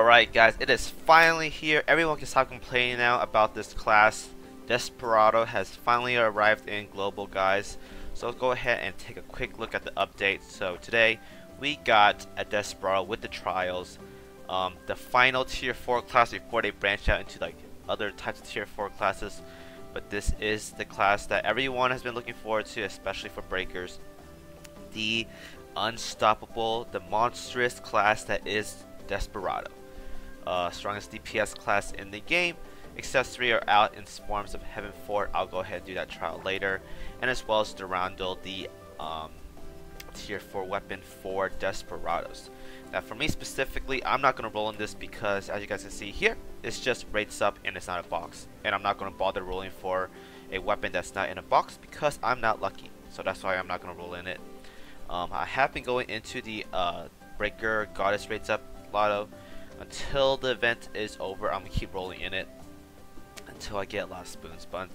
Alright guys, it is finally here. Everyone can stop complaining now about this class. Desperado has finally arrived in global, guys. So let's go ahead and take a quick look at the update. So today we got a Desperado with the trials. The final tier 4 class before they branch out into like other types of tier 4 classes. But this is the class that everyone has been looking forward to, especially for breakers. The unstoppable, the monstrous class that is Desperado. Strongest DPS class in the game. Except 3 are out in Swarms of Heaven Fort. I'll go ahead and do that trial later. And as well as Durandal, the tier 4 weapon for Desperados. Now for me specifically, I'm not going to roll in this because as you guys can see here, it's just rates up and it's not a box. And I'm not going to bother rolling for a weapon that's not in a box because I'm not lucky. So that's why I'm not going to roll in it. I have been going into the Breaker Goddess rates up lotto. Until the event is over, I'm going to keep rolling in it until I get a lot of spoons. But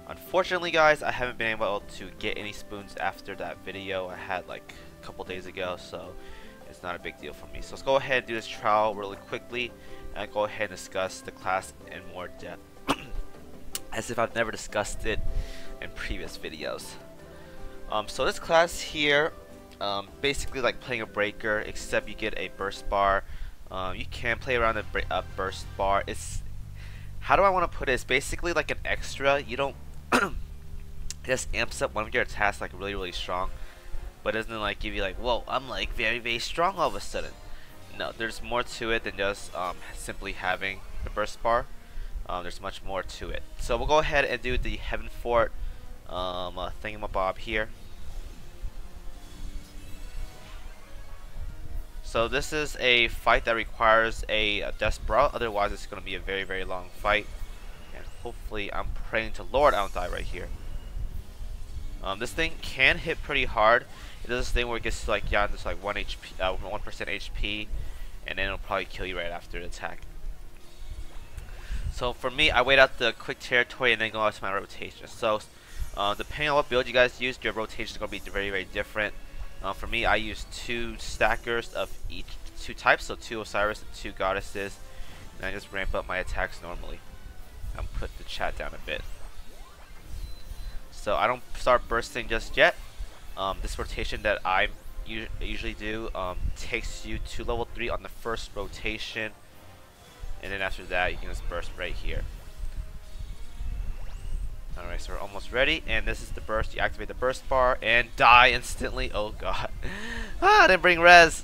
unfortunately guys, I haven't been able to get any spoons after that video I had like a couple days ago, so it's not a big deal for me. So let's go ahead and do this trial really quickly and go ahead and discuss the class in more depth as if I've never discussed it in previous videos. So this class here, basically like playing a breaker, except you get a burst bar. You can play around a burst bar. It's, how do I want to put it? It's basically like an extra. You don't it just amps up one of your attacks like really strong, but it doesn't like give you like, whoa, I'm like very strong all of a sudden. No, there's more to it than just simply having the burst bar. There's much more to it. So we'll go ahead and do the Heaven Fort thingamabob here. So this is a fight that requires a Desperado, otherwise it's going to be a very long fight. And hopefully, I'm praying to Lord I don't die right here. This thing can hit pretty hard. It does this thing where it gets to like, yeah, just like 1 HP, 1% HP, and then it'll probably kill you right after the attack. So for me, I wait out the quick territory and then go out to my rotation. So depending on what build you guys use, your rotation is going to be very different. For me, I use 2 stackers of each 2 types, so 2 Osiris and 2 Goddesses, and I just ramp up my attacks normally. I'll put the chat down a bit. So I don't start bursting just yet. This rotation that I usually do takes you to level 3 on the first rotation, and then after that you can just burst right here. Alright, so we're almost ready, and this is the burst. You activate the burst bar and die instantly. Oh god. I didn't bring res.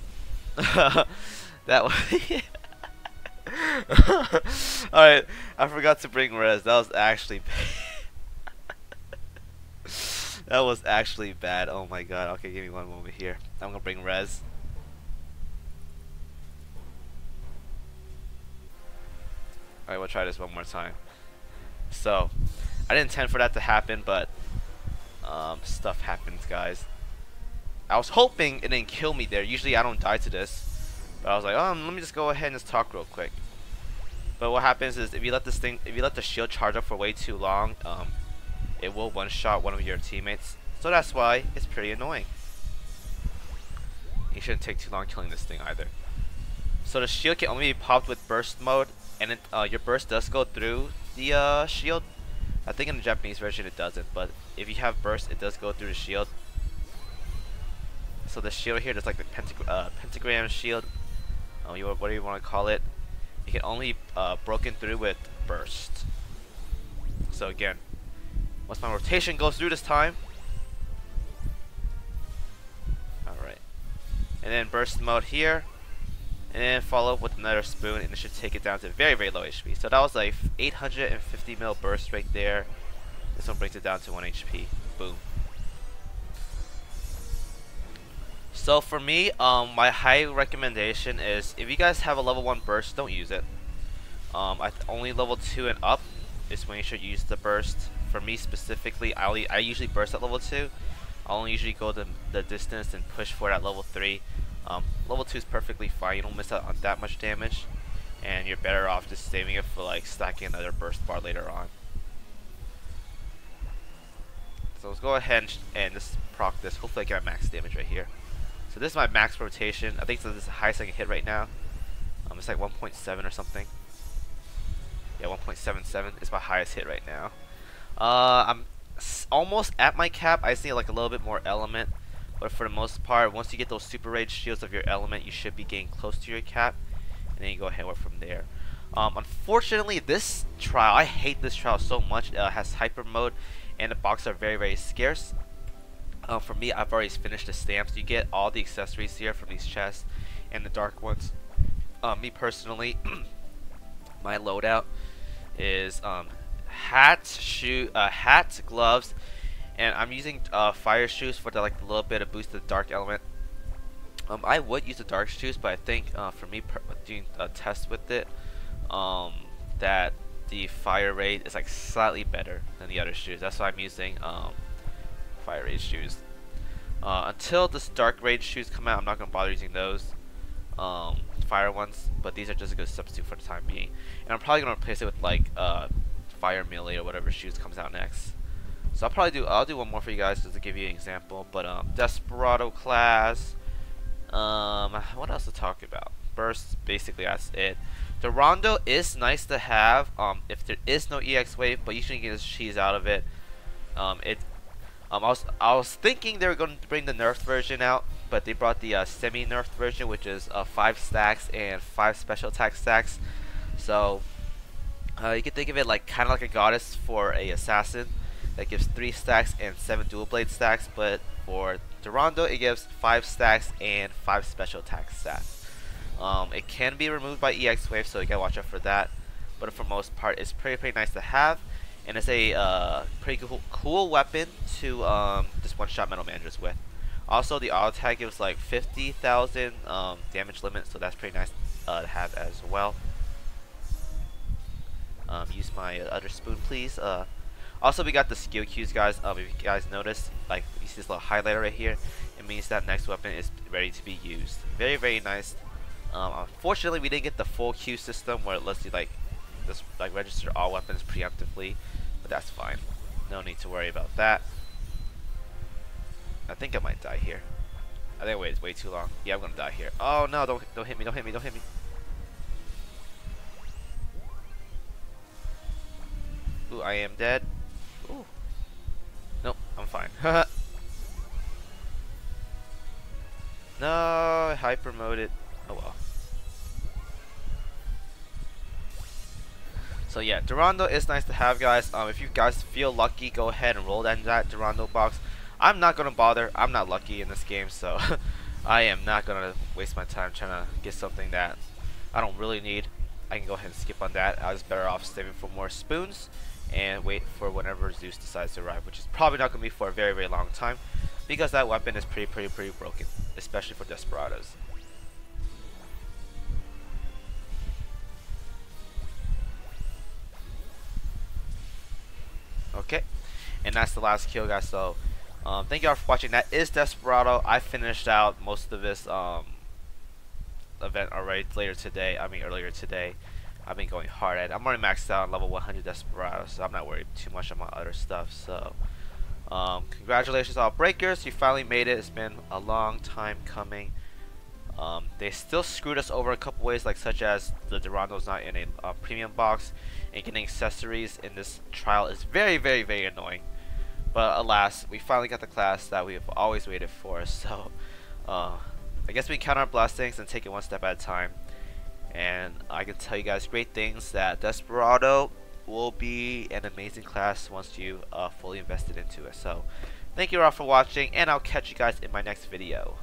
That was alright, I forgot to bring res. That was actually that was actually bad. Oh my god. Okay, give me one moment here. I'm gonna bring res. Alright, we'll try this one more time. So I didn't intend for that to happen, but stuff happens, guys. I was hoping it didn't kill me there. Usually I don't die to this, but I was like, let me just go ahead and just talk real quick. But what happens is if you let the shield charge up for way too long, it will one-shot one of your teammates. So that's why it's pretty annoying. You shouldn't take too long killing this thing either. So the shield can only be popped with burst mode, and your burst does go through the shield. I think in the Japanese version it doesn't, but if you have burst, it does go through the shield. So the shield here, there's like the pentagram shield, whatever you want to call it. It can only broken through with burst. So again, once my rotation goes through this time, alright, and then burst mode here, and then follow up with another spoon, and it should take it down to very low HP. So that was like 850 mil burst right there. This one brings it down to 1 HP. Boom. So for me, my high recommendation is if you guys have a level 1 burst, don't use it. Only level 2 and up is when you should use the burst. For me specifically, I usually burst at level 2. I only usually go the distance and push for it at level 3. Level 2 is perfectly fine. You don't miss out on that much damage, and you're better off just saving it for like stacking another burst bar later on. So let's go ahead and just proc this. Hopefully I get max damage right here. So this is my max rotation. I think this is the highest I can hit right now. It's like 1.7 or something. Yeah, 1.77 is my highest hit right now. I'm almost at my cap. I just need like a little bit more element, but for the most part, once you get those super rage shields of your element, you should be getting close to your cap, and then you go ahead and work from there. Unfortunately, this trial, I hate this trial so much. It has hyper mode, and the boxes are very scarce. For me, I've already finished the stamps. You get all the accessories here from these chests and the dark ones. Me personally, my loadout is hat, gloves, and I'm using fire shoes for the like a little bit of boost to the dark element. I would use the dark shoes, but I think for me doing a test with it, that the fire rate is like slightly better than the other shoes. That's why I'm using fire rate shoes. Until this dark rage shoes come out, I'm not gonna bother using those fire ones, but these are just a good substitute for the time being. And I'm probably gonna replace it with like fire melee or whatever shoes comes out next. So I'll do one more for you guys just to give you an example. But Desperado class. What else to talk about? Burst, basically that's it. The Rondo is nice to have if there is no EX wave, but you shouldn't get his cheese out of it. I was thinking they were going to bring the nerfed version out, but they brought the semi-nerfed version, which is 5 stacks and 5 special attack stacks. So you can think of it like kind of like a goddess for a assassin that gives 3 stacks and 7 dual blade stacks, but for Durando it gives 5 stacks and 5 special attack stats. It can be removed by EX wave, so you gotta watch out for that. But for most part, it's pretty nice to have, and it's a pretty cool weapon to just one-shot metal managers with. Also, the auto attack gives like 50,000 damage limit, so that's pretty nice to have as well. Use my other spoon, please. Also, we got the skill cues, guys. If you guys notice, like you see this little highlighter right here, it means that next weapon is ready to be used. Very nice. Unfortunately, we didn't get the full queue system where it lets you like just like register all weapons preemptively, but that's fine. No need to worry about that. I think I might die here. I think I waited way too long. Yeah, I'm gonna die here. Oh no! Don't hit me! Don't hit me! Don't hit me! Ooh, I am dead. Ooh. Nope, I'm fine. No, I hyper moded. Oh well. So yeah, Durando is nice to have, guys. If you guys feel lucky, go ahead and roll that Durando box. I'm not gonna bother. I'm not lucky in this game, so I am not gonna waste my time trying to get something that I don't really need. I can go ahead and skip on that. I was better off saving for more spoons and wait for whenever Zeus decides to arrive, which is probably not gonna be for a very long time, because that weapon is pretty broken, especially for Desperados. Okay, and that's the last kill, guys. So thank you all for watching. That is Desperado. I finished out most of this event already earlier today. I've been going hard at it. I'm already maxed out on level 100 Desperado, so I'm not worried too much about other stuff. So congratulations all breakers, you finally made it. It's been a long time coming. They still screwed us over a couple ways, like such as the Durando's not in a premium box, and getting accessories in this trial is very annoying. But alas, we finally got the class that we have always waited for. So I guess we count our blessings and take it one step at a time. And I can tell you guys great things that Desperado will be an amazing class once you fully invested into it. So thank you all for watching, and I'll catch you guys in my next video.